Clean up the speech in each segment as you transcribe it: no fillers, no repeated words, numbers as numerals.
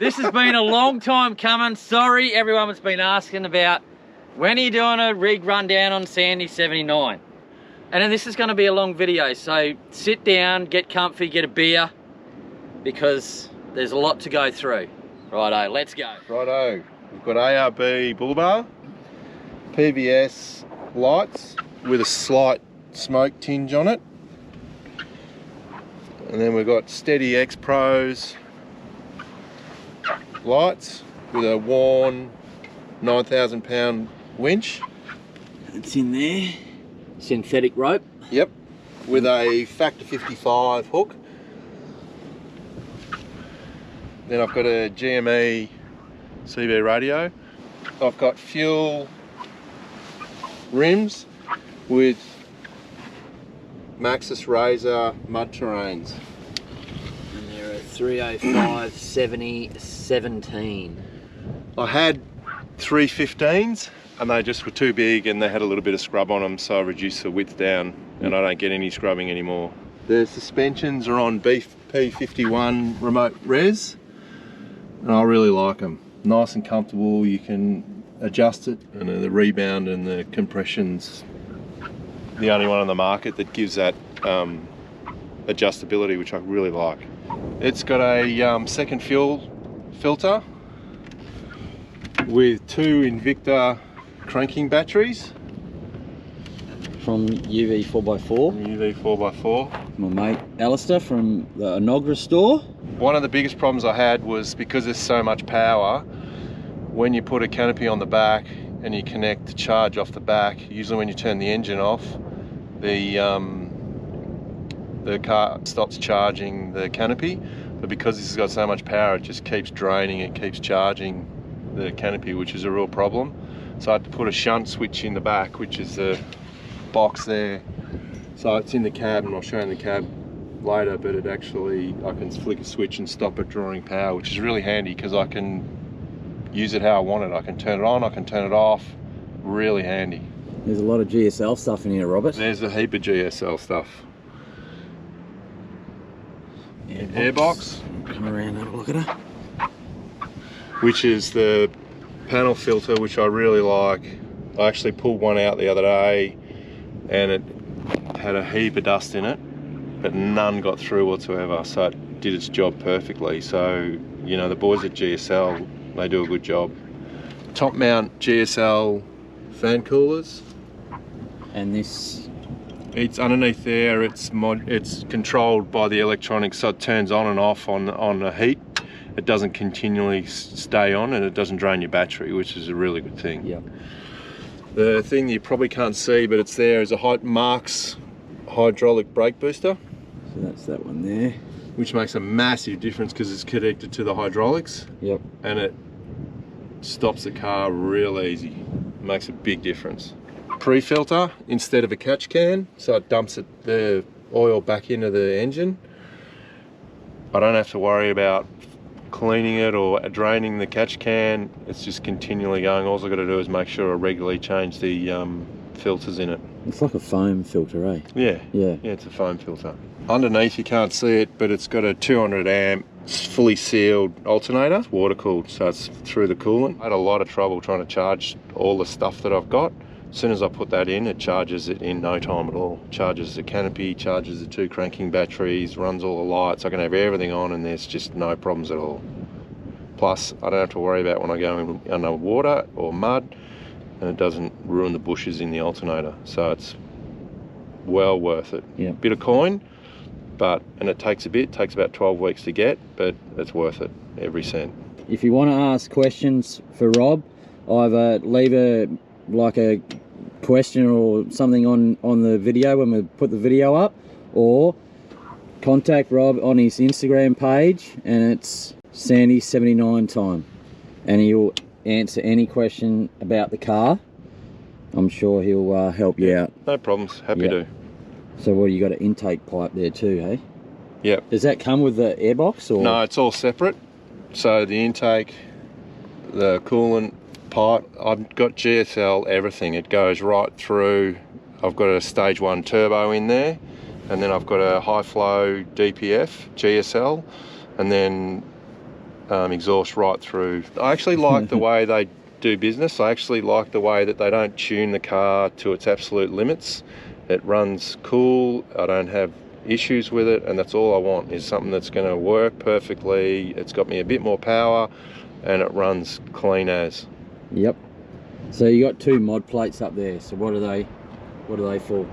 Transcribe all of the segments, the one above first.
This has been a long time coming. Sorry, everyone has been asking about when are you doing a rig rundown on Sandy 79. And then this is going to be a long video, so sit down, get comfy, get a beer, because there's a lot to go through. Righto, let's go. Righto, we've got ARB bull bar, PVS lights with a slight smoke tinge on it. And then we've got Steady X Pros lights with a worn 9,000 pound winch. It's in there. Synthetic rope. Yep, with a factor 55 hook. Then I've got a GME CB radio. I've got fuel rims with Maxxis Razor mud terrains. And they're a 305 70 17. I had 315s and they just were too big and they had a little bit of scrub on them, so I reduced the width down and I don't get any scrubbing anymore. The suspensions are on BP51 remote res and I really like them. Nice and comfortable, you can adjust it, and the rebound and the compression's the only one on the market that gives that adjustability, which I really like. It's got a second fuel filter with two Invicta cranking batteries. From UV4X4. UV4X4. My mate Alistair from the Enoggera store. One of the biggest problems I had was because there's so much power, when you put a canopy on the back and you connect the charge off the back, usually when you turn the engine off, the car stops charging the canopy, but because this has got so much power, it just keeps draining, it keeps charging the canopy, which is a real problem. So I had to put a shunt switch in the back, which is the box there. So it's in the cab, and I'll show you in the cab later, but it actually, I can flick a switch and stop it drawing power, which is really handy because I can use it how I want it. I can turn it on, I can turn it off, really handy. There's a lot of GSL stuff in here, Robert. There's a heap of GSL stuff. Air box. Come around and have a look at her. Which is the panel filter, which I really like. I actually pulled one out the other day and it had a heap of dust in it, but none got through whatsoever, so it did its job perfectly. So, you know, the boys at GSL, they do a good job. Top mount GSL fan coolers. And this? It's underneath there, it's controlled by the electronics, so it turns on and off on the heat. It doesn't continually stay on and it doesn't drain your battery, which is a really good thing. Yeah. The thing you probably can't see, but it's there, is a Marks hydraulic brake booster. So that's that one there. Which makes a massive difference because it's connected to the hydraulics. Yep. And it stops the car real easy. It makes a big difference. Pre-filter instead of a catch can, so it dumps the oil back into the engine. I don't have to worry about cleaning it or draining the catch can. It's just continually going. All I've got to do is make sure I regularly change the filters in it. It's like a foam filter, eh? Yeah. Yeah. Yeah, it's a foam filter. Underneath you can't see it, but it's got a 200 amp fully sealed alternator. It's water cooled, so it's through the coolant. I had a lot of trouble trying to charge all the stuff that I've got. As soon as I put that in, it charges it in no time at all. Charges the canopy, charges the two cranking batteries, runs all the lights. I can have everything on and there's just no problems at all. Plus, I don't have to worry about when I go in under water or mud, and it doesn't ruin the bushes in the alternator. So it's well worth it. Yeah. Bit of coin, and it takes a bit, takes about 12 weeks to get, but it's worth it, every cent. If you want to ask questions for Rob, either leave a question or something on the video when we put the video up, or contact Rob on his Instagram page, and it's Sandy79 time, and he'll answer any question about the car. I'm sure he'll help you out. No problems, happy to. So what, you got an intake pipe there too, hey? Yep. Does that come with the airbox or? No, it's all separate. So the intake, the coolant pipe, I've got GSL everything. It goes right through. I've got a stage 1 turbo in there, and then I've got a high flow DPF GSL, and then exhaust right through. I actually like the way they do business. I actually like the way that they don't tune the car to its absolute limits. It runs cool, I don't have issues with it, and that's all I want, is something that's going to work perfectly. It's got me a bit more power and it runs clean as. Yep. So you got 2 mod plates up there, so what are they for?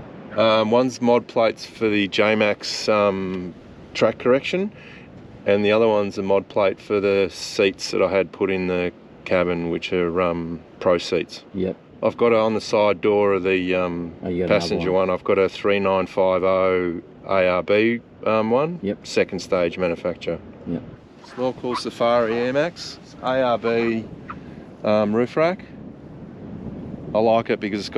One's mod plates for the JMax track correction, and the other one's a mod plate for the seats that I had put in the cabin, which are pro seats. Yep. I've got on the side door of the passenger one, I've got a 3950 ARB one. Yep. Second stage manufacture. Yep. Snorkel Safari Airmax, ARB roof rack. I like it because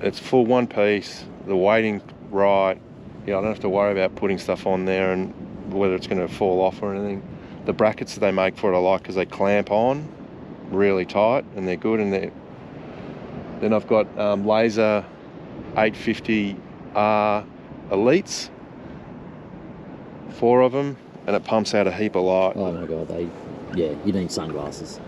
it's full one piece, the weighting right. Yeah, I don't have to worry about putting stuff on there and whether it's going to fall off or anything. The brackets that they make for it I like because they clamp on really tight and they're good. And then I've got Laser 850R Elites, 4 of them, and it pumps out a heap of light. Oh my god, you need sunglasses.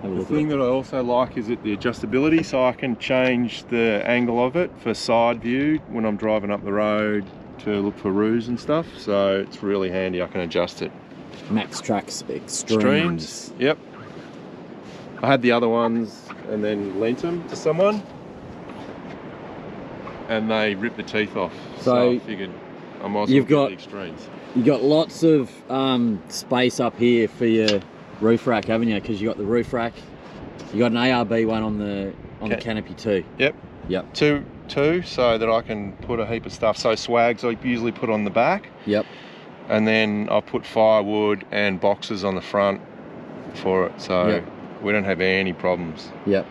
Have a The look thing at that I also like is the adjustability, so I can change the angle of it for side view when I'm driving up the road to look for roos and stuff, so it's really handy. I can adjust it. Max Tracks Extremes. Yep. I had the other ones and then lent them to someone and they ripped the teeth off, so I figured I might as well get the Extremes. You've got lots of space up here for your roof rack, haven't you? Because you got the roof rack, you got an ARB one on the Canopy too. Yep. Two, so that I can put a heap of stuff. So swags I usually put on the back. Yep. And then I put firewood and boxes on the front for it, so we don't have any problems. Yep.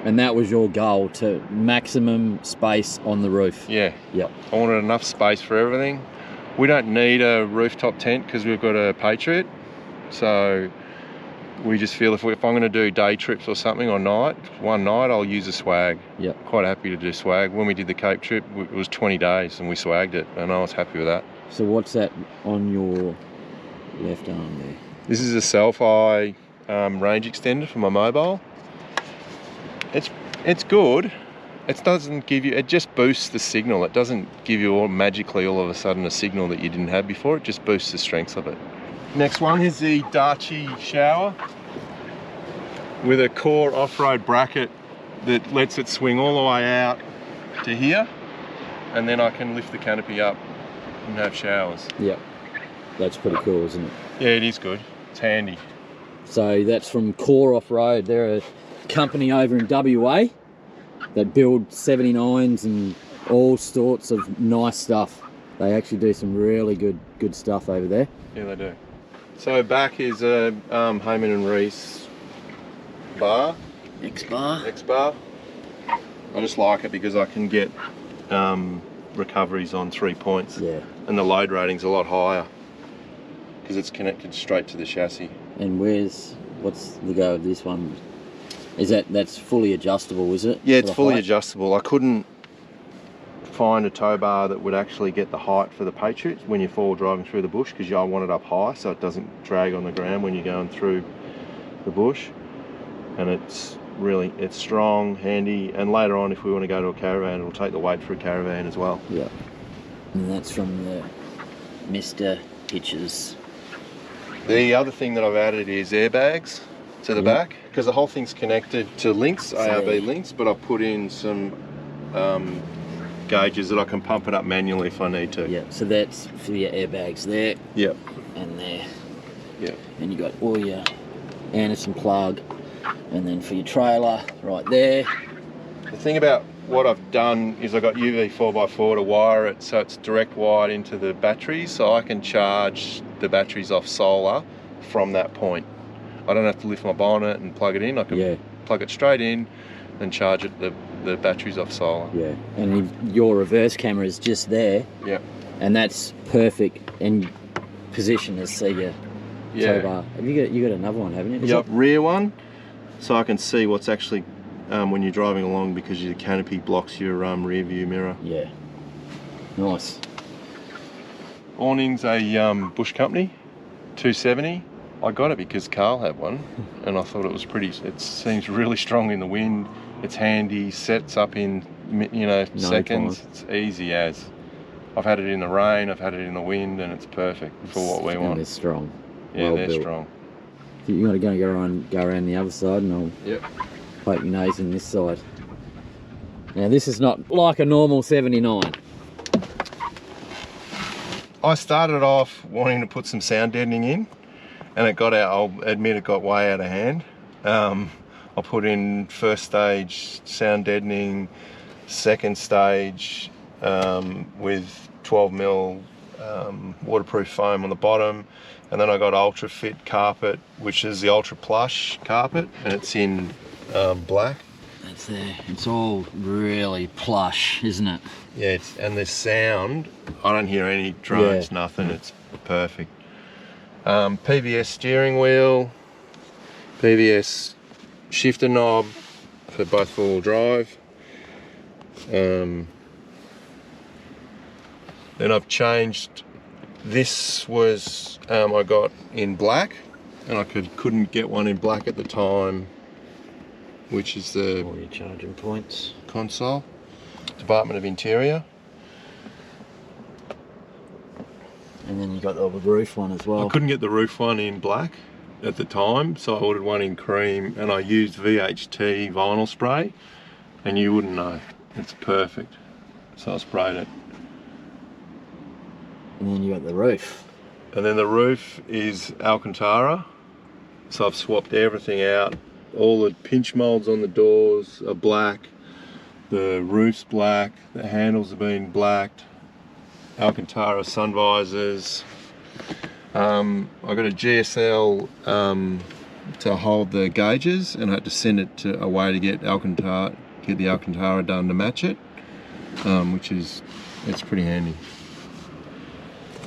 And that was your goal, to maximum space on the roof. Yeah. Yep. I wanted enough space for everything. We don't need a rooftop tent because we've got a Patriot. So we just feel if I'm going to do day trips or something or one night, I'll use a swag. Yep. Quite happy to do swag. When we did the Cape trip, it was 20 days and we swagged it, and I was happy with that. So what's that on your left arm there? This is a Selfie range extender for my mobile. It's good. It doesn't give you, it just boosts the signal. It doesn't give you magically all of a sudden a signal that you didn't have before. It just boosts the strength of it. Next one is the Darchi shower with a core off-road bracket that lets it swing all the way out to here, and then I can lift the canopy up and have showers. Yep. That's pretty cool, isn't it? Yeah, it is good. It's handy. So that's from Core Off-Road. They're a company over in WA that build 79s and all sorts of nice stuff. They actually do some really good stuff over there. Yeah, they do. So back is a Heyman and Reese bar. X-bar. X-bar. I just like it because I can get recoveries on 3 points. Yeah. And the load rating's a lot higher because it's connected straight to the chassis. And what's the go of this one? That's fully adjustable, is it? Yeah, it's fully adjustable. I couldn't find a tow bar that would actually get the height for the Patriot when you're four-wheel driving through the bush, because I want it up high so it doesn't drag on the ground when you're going through the bush. And it's strong, handy, and later on if we want to go to a caravan, it'll take the weight for a caravan as well. Yeah. And that's from the Mr. Hitches. The other thing that I've added is airbags to the back, because the whole thing's connected to links, ARB links, but I've put in some gauges that I can pump it up manually if I need to. Yeah, so that's for your airbags there. Yep. And there. Yep. And you got all your Anderson plug, and then for your trailer right there. The thing about what I've done is I've got UV4X4 to wire it so it's direct wired into the batteries, so I can charge the batteries off solar from that point. I don't have to lift my bonnet and plug it in. I can plug it straight in and charge it the batteries off solar. Yeah, and your reverse camera is just there. Yeah. And that's perfect in position to see your tow bar. Have you got another one, haven't you? Yep, rear one, so I can see what's actually when you're driving along, because your canopy blocks your rear view mirror. Yeah. Nice. Awning's a Bush Company 270 I got it because Carl had one, and I thought it was pretty. It seems really strong in the wind. It's handy, sets up in seconds. Time. It's easy as. I've had it in the rain, I've had it in the wind, and it's perfect for what we want. They're strong. Yeah, well they're built. strong. You got to go around the other side, and I'll poke your nose in this side. Now this is not like a normal 79. I started off wanting to put some sound deadening in, and it got out. I'll admit it got way out of hand. I put in first stage sound deadening, second stage with 12mm waterproof foam on the bottom, and then I got Ultra Fit carpet, which is the Ultra Plush carpet, and it's in black. That's there. It's all really plush, isn't it? Yeah, and the sound, I don't hear any drones, nothing. It's perfect. PVS steering wheel, PVS shifter knob for both four-wheel drive. Then I've changed. This was I got in black, and I couldn't get one in black at the time, which is the all your charging points. console. Department of Interior. And then you got the roof one as well. I couldn't get the roof one in black at the time, so I ordered one in cream, and I used VHT vinyl spray, and you wouldn't know. It's perfect. So I sprayed it. And then you got the roof. And then the roof is Alcantara, so I've swapped everything out. All the pinch molds on the doors are black, the roof's black, the handles have been blacked, Alcantara sun visors. I got a GSL to hold the gauges, and I had to send it to away to get the Alcantara done to match it, it's pretty handy.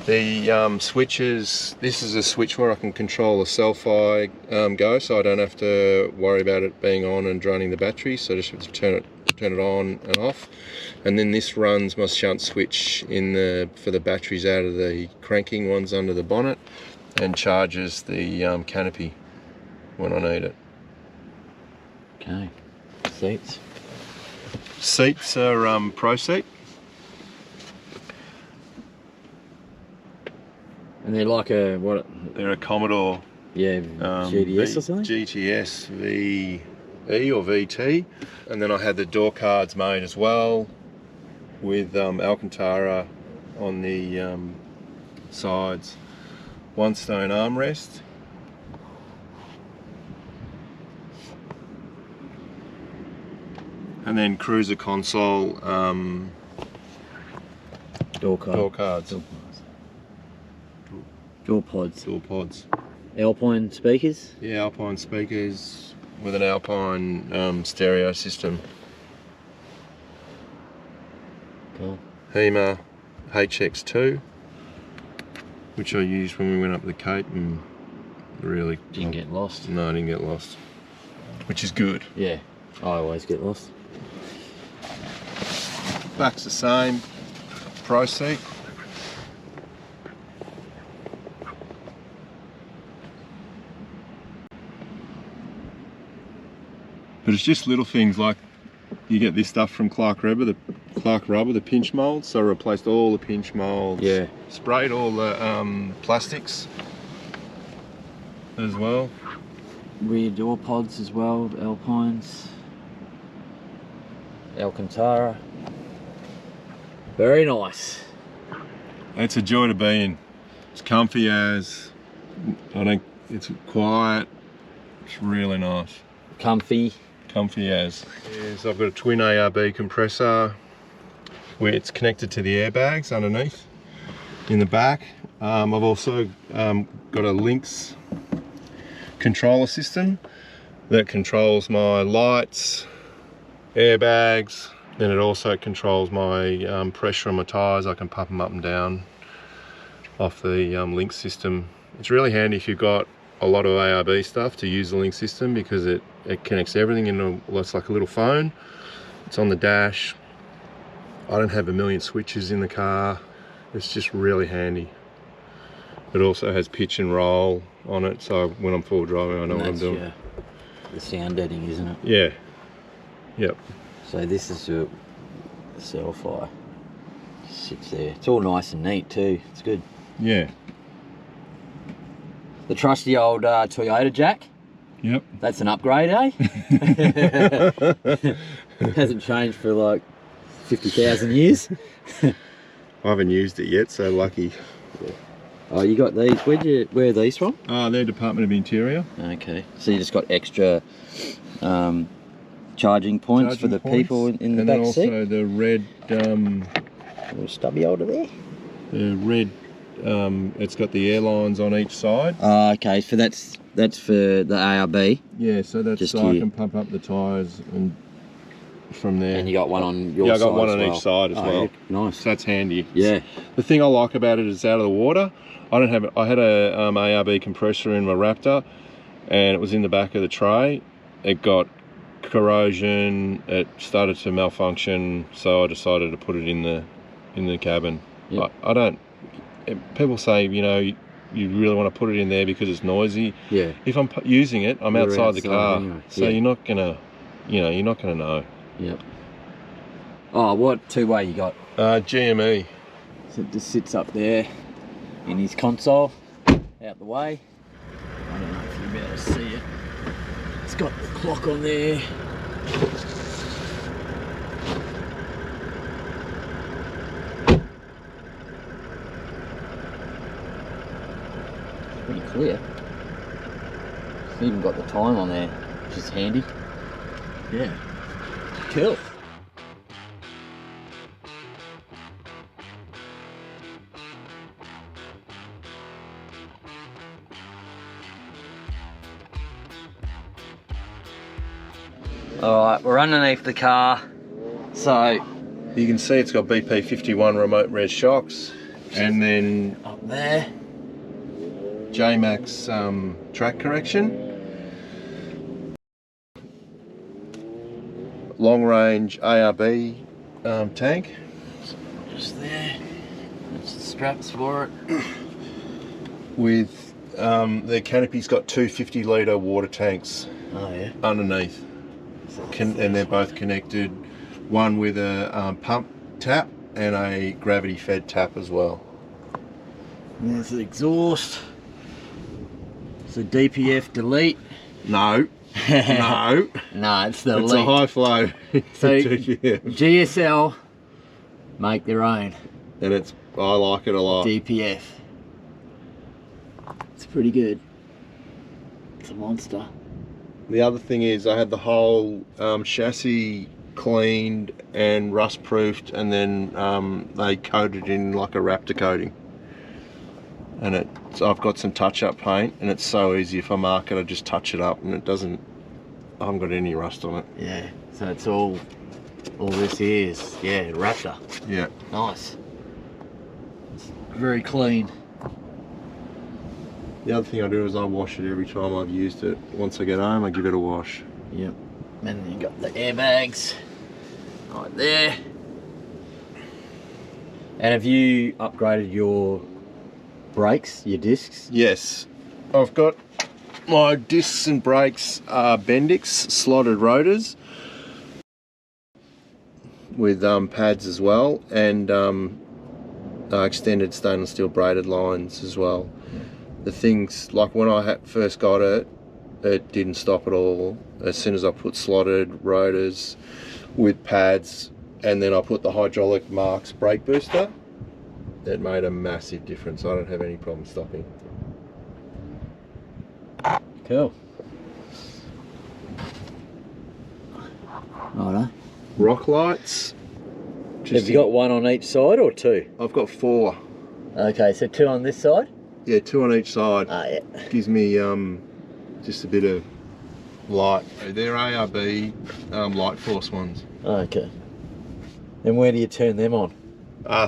The switches, this is a switch where I can control the self-eye go, so I don't have to worry about it being on and draining the battery, so I just have to turn it on and off. And then this runs my shunt switch for the batteries out of the cranking ones under the bonnet, and charges the Canopy when I need it. Okay. Seats. Seats are Pro Seat. And they're like a what? They're a Commodore. Yeah, GDS or something. GTS VE or VT, and then I had the door cards made as well, with Alcantara on the sides. One stone armrest. And then cruiser console. Door cards. Door pods. Door pods. Alpine speakers. Yeah, Alpine speakers with an Alpine stereo system. Cool. HEMA HX2, which I used when we went up the Cape, and really Didn't get lost. No, I didn't get lost, which is good. Yeah, I always get lost. Back's the same. Pro seat. But it's just little things like you get this stuff from Clark Rubber, the pinch molds. So I replaced all the pinch molds. Yeah. Sprayed all the plastics as well. Rear door pods as well, Alpines. Alcantara. Very nice. It's a joy to be in. It's comfy as. It's quiet. It's really nice. Comfy. Comfy as. Yes, I've got a twin ARB compressor where it's connected to the airbags underneath in the back. I've also got a Lynx controller system that controls my lights, airbags, then it also controls my pressure on my tyres. I can pump them up and down off the Lynx system. It's really handy if you've got a lot of ARB stuff to use the Lynx system, because it connects everything into, it's like a little phone. It's on the dash. I don't have a million switches in the car. It's just really handy. It also has pitch and roll on it, so when I'm full driving, I know what I'm doing. The sound deadening, isn't it? Yeah. Yep. So this is your cell fire. Sits there. It's all nice and neat too. It's good. Yeah. The trusty old Toyota jack. Yep. That's an upgrade, eh? Hasn't changed for like 50,000 years. I haven't used it yet, so lucky. Yeah. Oh, you got these. Where are these from? They're Department of Interior. Okay. So you just got extra charging points for the people in the back seat? And also the red... little stubby holder there. The red... it's got the airlines on each side. Oh, okay. So that's for the ARB. Yeah, so that's just so I can pump up the tyres and from there. And you got one on your side. Yeah, I got one on well. each side as well. Yeah, nice. So that's handy. Yeah. The thing I like about it is out of the water. I don't have. I had a ARB compressor in my Raptor, and it was in the back of the tray. It got corrosion. It started to malfunction, so I decided to put it in the cabin. Yep. I don't. People say, you know, you really want to put it in there because it's noisy. Yeah. If I'm using it, I'm outside the car, anyway. so yeah. you're not gonna, you're not gonna know. Yep. Oh, what two-way you got? GME. So it just sits up there in his console, out the way. I don't know if you'll be able to see it. It's got the clock on there. Pretty clear. It's even got the time on there, which is handy. Yeah. Cool. Alright, we're underneath the car. So You can see it's got BP51 remote res shocks, and then up there, J-Max track correction. Long range ARB tank. just there. That's the straps for it. With the Canopy's got two 50-litre water tanks Oh yeah. underneath. And they're both connected, one with a pump tap and a gravity fed tap as well. And there's the exhaust. So DPF delete. No, no, No, it's the it's a high flow. So DPF. GSL make their own And I like it a lot. DPF. It's pretty good. It's a monster. The other thing is I had the whole chassis cleaned and rust proofed, and then they coated in like a Raptor coating. And I've got some touch up paint, and it's so easy. If I mark it, I just touch it up, and I haven't got any rust on it. Yeah. So it's all this is, Raptor. Yeah. Nice. It's very clean. The other thing I do is I wash it every time I've used it. Once I get home, I give it a wash. Yep. And then you got the airbags right there. And have you upgraded your brakes, your discs? Yes. I've got my discs and brakes are Bendix slotted rotors with pads as well, and extended stainless steel braided lines as well. The things, like when I first got it, it didn't stop at all. As soon as I put slotted rotors with pads, and then I put the hydraulic Marks brake booster, it made a massive difference. I don't have any problem stopping. Cool. Righto. Rock lights. Have you got one on each side or two? I've got 4. Okay, so 2 on this side? Yeah, 2 on each side. Oh yeah. Gives me just a bit of light. They're ARB light force ones. Okay. And where do you turn them on?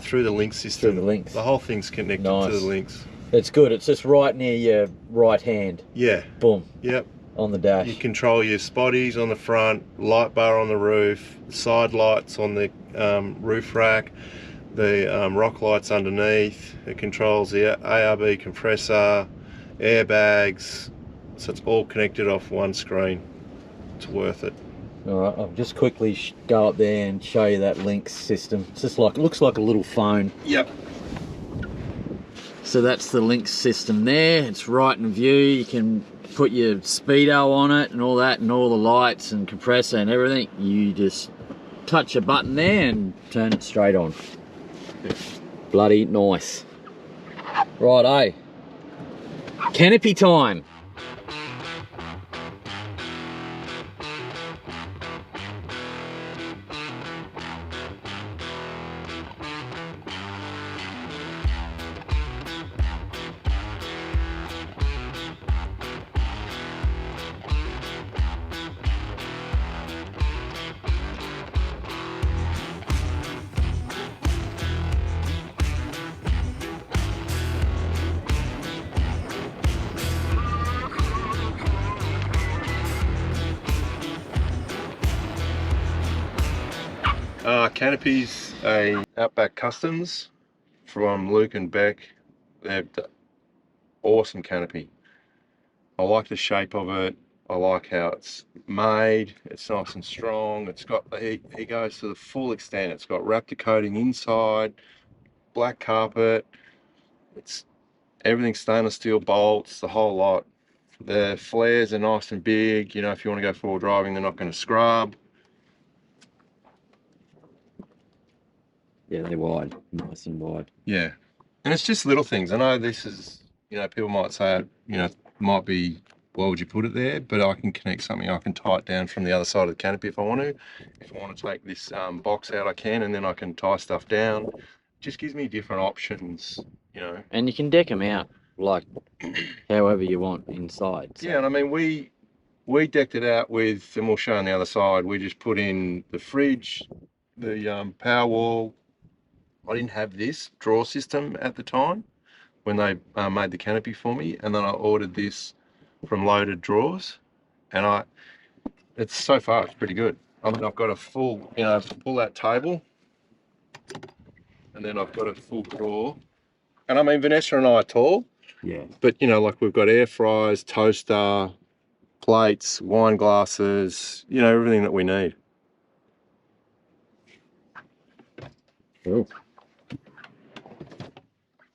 Through the link system. Through the links. The whole thing's connected to the links. It's good. It's just right near your right hand. Yeah. Boom. Yep. On the dash. You control your spotties on the front, light bar on the roof, side lights on the roof rack, the rock lights underneath. It controls the ARB compressor, airbags, so it's all connected off one screen. It's worth it. All right, I'll just quickly go up there and show you that Lynx system. It's just like, it looks like a little phone. Yep. So that's the Lynx system there. It's right in view. You can put your speedo on it and all that, and all the lights and compressor and everything. You just touch a button there and turn it straight on. Bloody nice. Righto. Canopy time. Canopy's a Outback Customs from Luke and Beck. They're awesome canopy. I like the shape of it. I like how it's made. It's nice and strong. It's got, he goes to the full extent. It's got Raptor coating inside, black carpet. It's everything stainless steel bolts, the whole lot. The flares are nice and big. You know, if you want to go four-wheel driving, they're not going to scrub. Yeah, they're wide, nice and wide. Yeah, and it's just little things. I know this is, you know, people might say, you know, might be, why would you put it there? But I can connect something. I can tie it down from the other side of the canopy if I want to. If I want to take this box out, I can, and then I can tie stuff down. It just gives me different options, you know. And you can deck them out like however you want inside. So. Yeah, and I mean, we decked it out with, and we'll show on the other side, we just put in the fridge, the power wall. I didn't have this drawer system at the time when they made the canopy for me, and then I ordered this from Loaded Drawers, and it's so far it's pretty good. I mean, I've got a full, you know, pull-out table, and then I've got a full drawer. And I mean, Vanessa and I are tall, yeah, but you know, like we've got air fryers, toaster, plates, wine glasses, you know, everything that we need. Cool.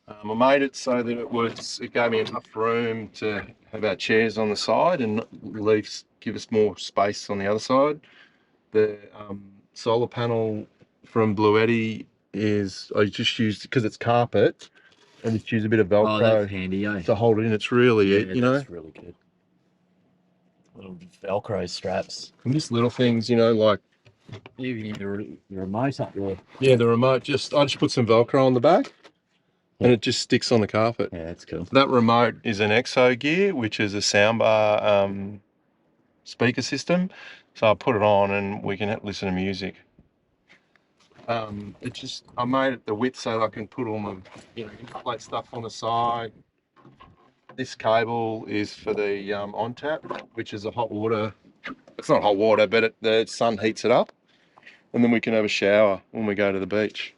I made it so that it gave me enough room to have our chairs on the side and give us more space on the other side. The solar panel from Bluetti is, I just used, because it's carpet, I just use a bit of Velcro. Oh, that's handy, eh? To hold it in. It's really, yeah, you know. that's really good. Little Velcro straps. And just little things, you know, like Even the remote up there. yeah, the remote. I just put some Velcro on the back, and it just sticks on the carpet. Yeah, that's cool. That remote is an Exo Gear, which is a soundbar speaker system. So I put it on and we can listen to music. I made it the width so that I can put all my, you know, plate stuff on the side. This cable is for the on tap, which is a hot water. It's not hot water, but the sun heats it up, and then we can have a shower when we go to the beach.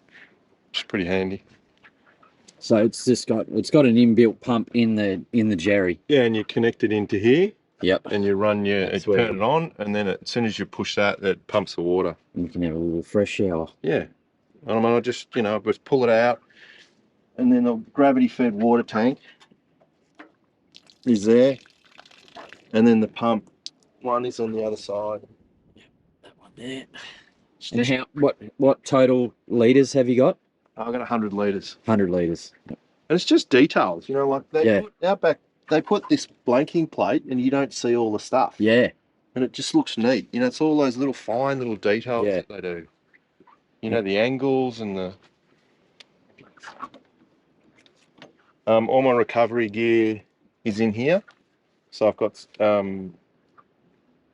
It's pretty handy. So it's got an inbuilt pump in the jerry. Yeah, and you connect it into here. Yep. And you run turn it on, and then as soon as you push that, it pumps the water. And you can have a little fresh shower. Yeah. And I mean, I just, you know, just pull it out, and then the gravity-fed water tank is there, and then the pump one is on the other side. Yep, that one there. And what total litres have you got? I've got 100 litres. 100 litres. Yep. And it's just details, you know, like they put this blanking plate and you don't see all the stuff. Yeah. And it just looks neat. You know, it's all those little fine little details that they do. You know, the angles and the... all my recovery gear is in here. So I've got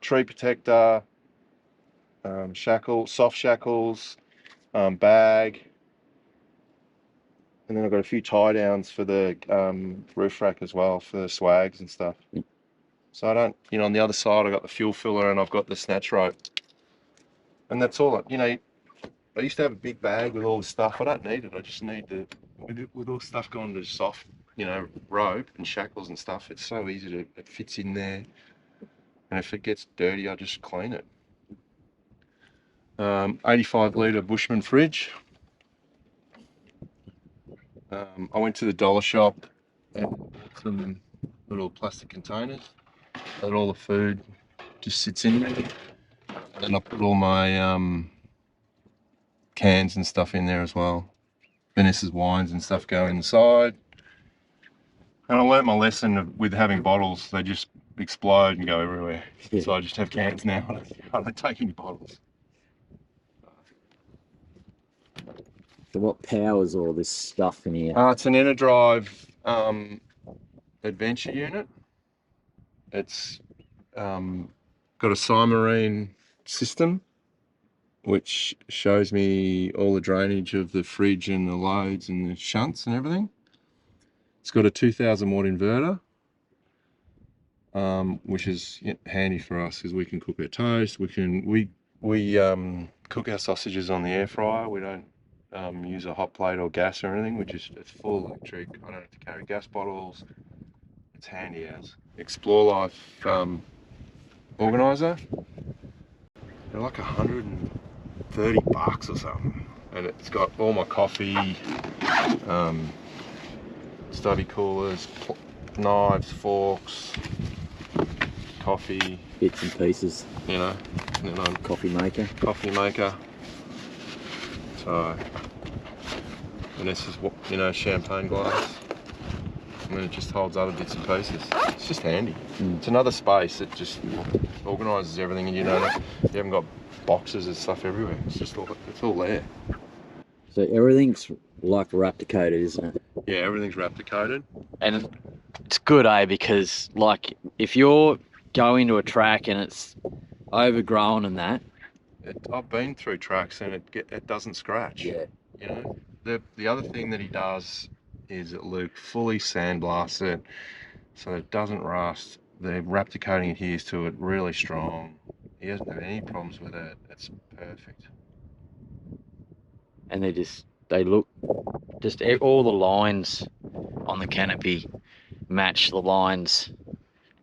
tree protector, soft shackles, bag, and then I've got a few tie downs for the roof rack as well, for the swags and stuff. So I don't, you know, on the other side I've got the fuel filler and I've got the snatch rope. And that's all, you know, I used to have a big bag with all the stuff. I don't need it. I just need the, with all the stuff going to soft, you know, rope and shackles and stuff. It's so easy to, it fits in there. And if it gets dirty, I just clean it. 85 litre Bushman fridge. I went to the dollar shop and bought some little plastic containers that all the food just sits in there. And then I put all my cans and stuff in there as well. Vanessa's wines and stuff go inside. And I learnt my lesson with having bottles. They just explode and go everywhere. Yeah. So I just have cans now. I don't take any bottles. So what powers all this stuff in here? It's an inner drive adventure unit. It's got a Cymarine system, which shows me all the drainage of the fridge and the loads and the shunts and everything. It's got a 2000 watt inverter, which is handy for us because we can cook our toast. We cook our sausages on the air fryer. We don't use a hot plate or gas or anything. It's full electric. I don't have to carry gas bottles. It's handy as. Explore Life organizer. They're like $130 or something, and it's got all my coffee, study coolers, knives, forks, coffee, Bits and pieces. you know, and then Coffee maker. coffee maker. So, and this is what, you know, champagne glass. And then it just holds other bits and pieces. It's just handy. It's another space that just organises everything, and you haven't got boxes and stuff everywhere. It's all there. So everything's like Raptor-coated, isn't it? Yeah, everything's Raptor coated. And it's good, because like if you're going to a track and it's overgrown and that. I've been through tracks and it doesn't scratch. Yeah. You know, the other thing that he does is that Luke fully sandblasts it so that it doesn't rust. The Raptor coating adheres to it really strong. He hasn't had any problems with it. It's perfect. And they look, all the lines on the canopy match the lines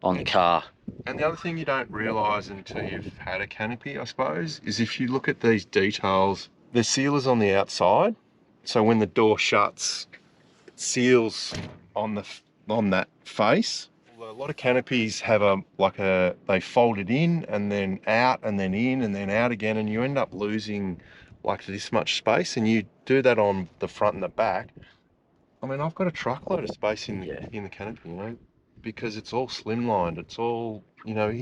on the car. And the other thing you don't realise until you've had a canopy, I suppose, is if you look at these details, the sealer's on the outside. So when the door shuts, it seals on that face. A lot of canopies have they fold it in and then out and then in and then out again, and you end up losing like this much space, and you do that on the front and the back. I mean, I've got a truckload of space in the canopy, you know, because it's all slimlined. It's all, you know,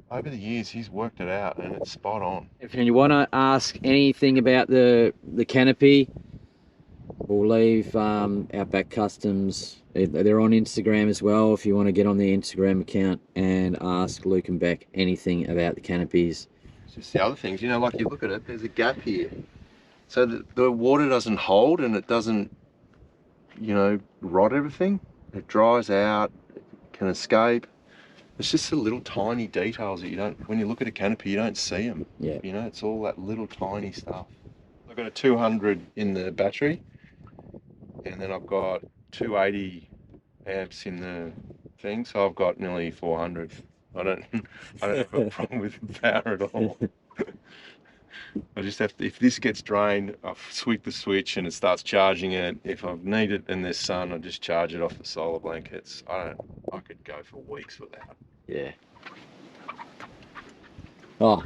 over the years he's worked it out and it's spot on. If you want to ask anything about the canopy, we'll leave Outback Customs. They're on Instagram as well if you want to get on the Instagram account and ask Luke and Beck anything about the canopies. It's just the other things, you know, like you look at it, there's a gap here. So the water doesn't hold and it doesn't, you know, rot everything. It dries out, it can escape. It's just the little tiny details that you don't, when you look at a canopy, you don't see them. Yeah. You know, it's all that little tiny stuff. I've got a 200 in the battery, and then I've got 280 amps in the thing, so I've got nearly 400. I don't have a problem with power at all. I just have to, if this gets drained, I sweep the switch and it starts charging it. If I need it and there's sun, I just charge it off the solar blankets. I could go for weeks without. Yeah. Oh,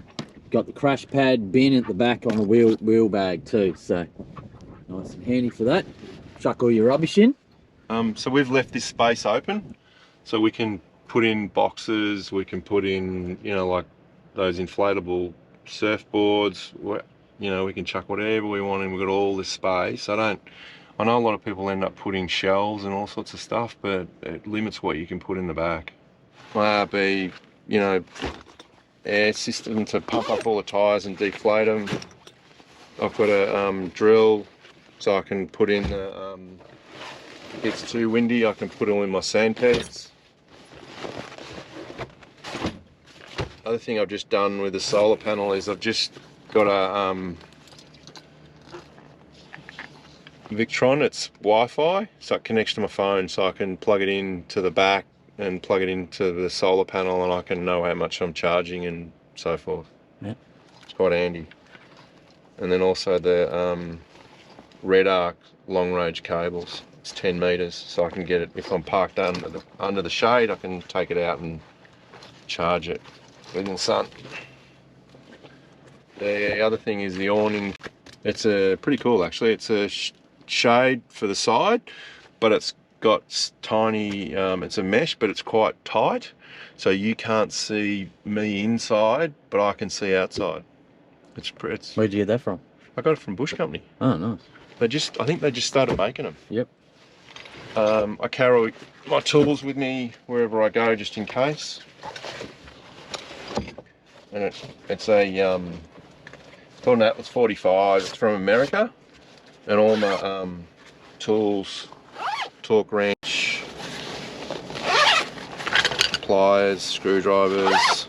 got the crash pad bin at the back on the wheel bag too, so nice and handy for that. Chuck all your rubbish in. So we've left this space open, so we can put in boxes. We can put in, you know, like those inflatable surfboards. You know, we can chuck whatever we want in. We've got all this space. I know a lot of people end up putting shelves and all sorts of stuff, but it limits what you can put in the back. My ARB, you know, air system to pump up all the tyres and deflate them. I've got a drill so I can put in the, if it's too windy, I can put it all in my sand pits. Other thing I've just done with the solar panel is I've just got a Victron. It's Wi-Fi, so it connects to my phone, so I can plug it in to the back and plug it into the solar panel, and I can know how much I'm charging and so forth. Yeah. It's quite handy. And then also the Red Arc long range cables. It's 10 meters, so I can get it if I'm parked under the shade. I can take it out and charge it in the sun. The other thing is the awning. It's pretty cool actually. It's a shade for the side, but it's got tiny. It's a mesh, but it's quite tight, so you can't see me inside, but I can see outside. It's. Where'd you get that from? I got it from Bush Company. Oh, nice. I think they just started making them. Yep. I carry my tools with me wherever I go, just in case. And it's a called an Atlas 45. It's from America, and all my tools, torque wrench, pliers, screwdrivers.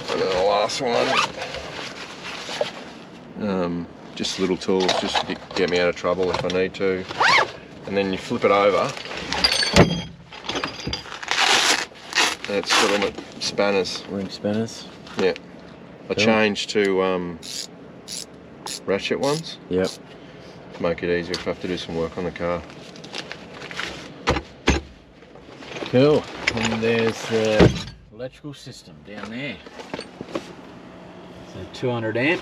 And then the last one, just little tools, just to get me out of trouble if I need to. And then you flip it over, and it's got all the spanners. Ring spanners. Yeah. I Cool. changed to ratchet ones. Yep. To make it easier if I have to do some work on the car. Cool. And there's the electrical system down there. So 200 amp.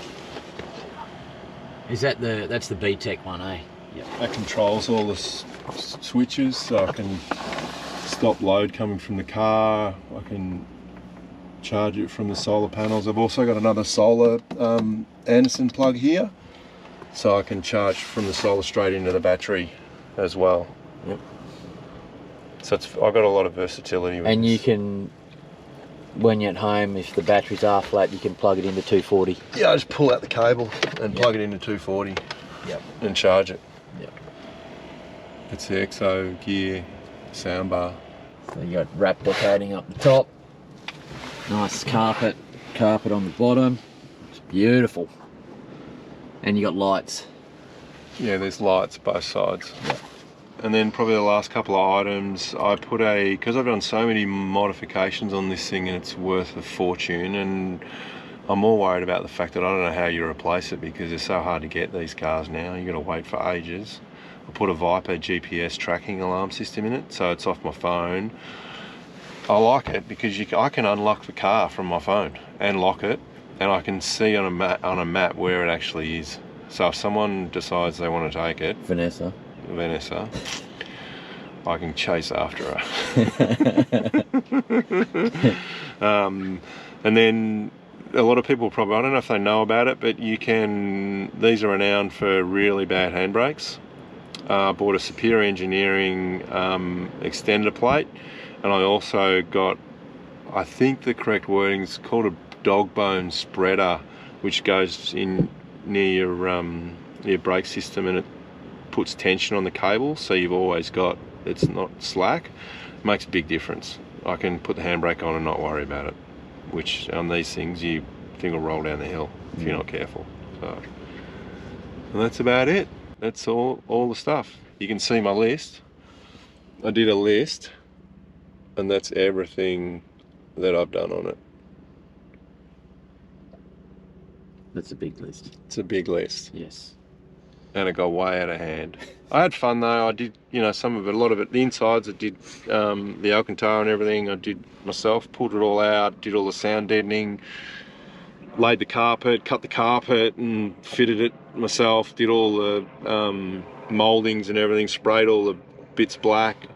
Is that that's the BTEC one, eh? Yep. That controls all the switches, so I can stop load coming from the car. I can charge it from the solar panels. I've also got another solar Anderson plug here, so I can charge from the solar straight into the battery as well. Yep. So I've got a lot of versatility with And this. you can, when you're at home, if the batteries are flat, you can plug it into 240. Yeah, I just pull out the cable and plug it into 240. Yep. And charge it. Yep. It's the EXO gear soundbar. So you got replicating up the top. Nice carpet on the bottom. It's beautiful. And you got lights. Yeah, there's lights both sides. Yep. And then probably the last couple of items, I put because I've done so many modifications on this thing and it's worth a fortune, and I'm more worried about the fact that I don't know how you replace it because they're so hard to get, these cars now. You got to wait for ages. I put a Viper GPS tracking alarm system in it, so it's off my phone. I like it because I can unlock the car from my phone and lock it, and I can see on a map where it actually is. So if someone decides they want to take it, Vanessa, I can chase after her. And then a lot of people probably, I don't know if they know about it, but these are renowned for really bad handbrakes. I bought a Superior Engineering extender plate, and I also got, I think the correct wording is called a Dogbone spreader, which goes in near your brake system, and it puts tension on the cable, so you've always got, it's not slack. It makes a big difference. I can put the handbrake on and not worry about it, which on these things you think will roll down the hill if you're not careful. So, and that's about it. That's all the stuff. You can see my list. I did a list, and that's everything that I've done on it. that's a big list. It's a big list. Yes. And it got way out of hand. I had fun though. I did, some of it, a lot of it, the insides I did, the Alcantara and everything I did myself, pulled it all out, did all the sound deadening, laid the carpet, cut the carpet and fitted it myself, did all the mouldings and everything, sprayed all the bits black.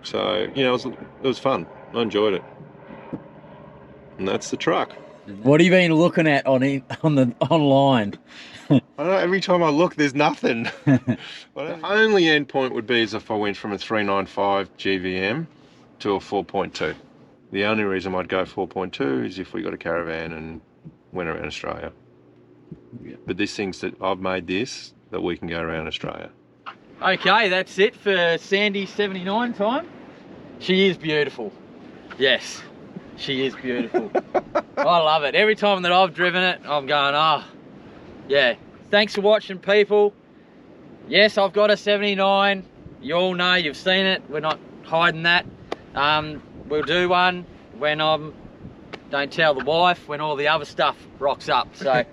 So, it was fun. I enjoyed it. And that's the truck. What have you been looking at online? I don't know, every time I look, there's nothing. The only end point would be as if I went from a 395 GVM to a 4.2. The only reason I'd go 4.2 is if we got a caravan and went around Australia. Yeah. But this thing's that I've made this, that we can go around Australia. Okay, that's it for Sandy 79 time. She is beautiful. Yes, She is beautiful. I love it. Every time that I've driven it, I'm going, oh, yeah. Thanks for watching, people. Yes, I've got a 79. You all know, you've seen it. We're not hiding that. We'll do one when don't tell the wife, when all the other stuff rocks up. So,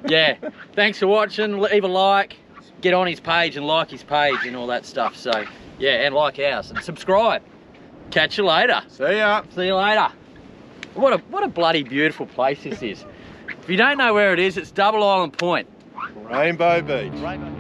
yeah. Thanks for watching. Leave a like. Get on his page and like his page and all that stuff. So, yeah, and like ours. And subscribe. Catch you later. See ya. See you later. What a bloody beautiful place this is. If you don't know where it is, it's Double Island Point. Rainbow Beach. Rainbow.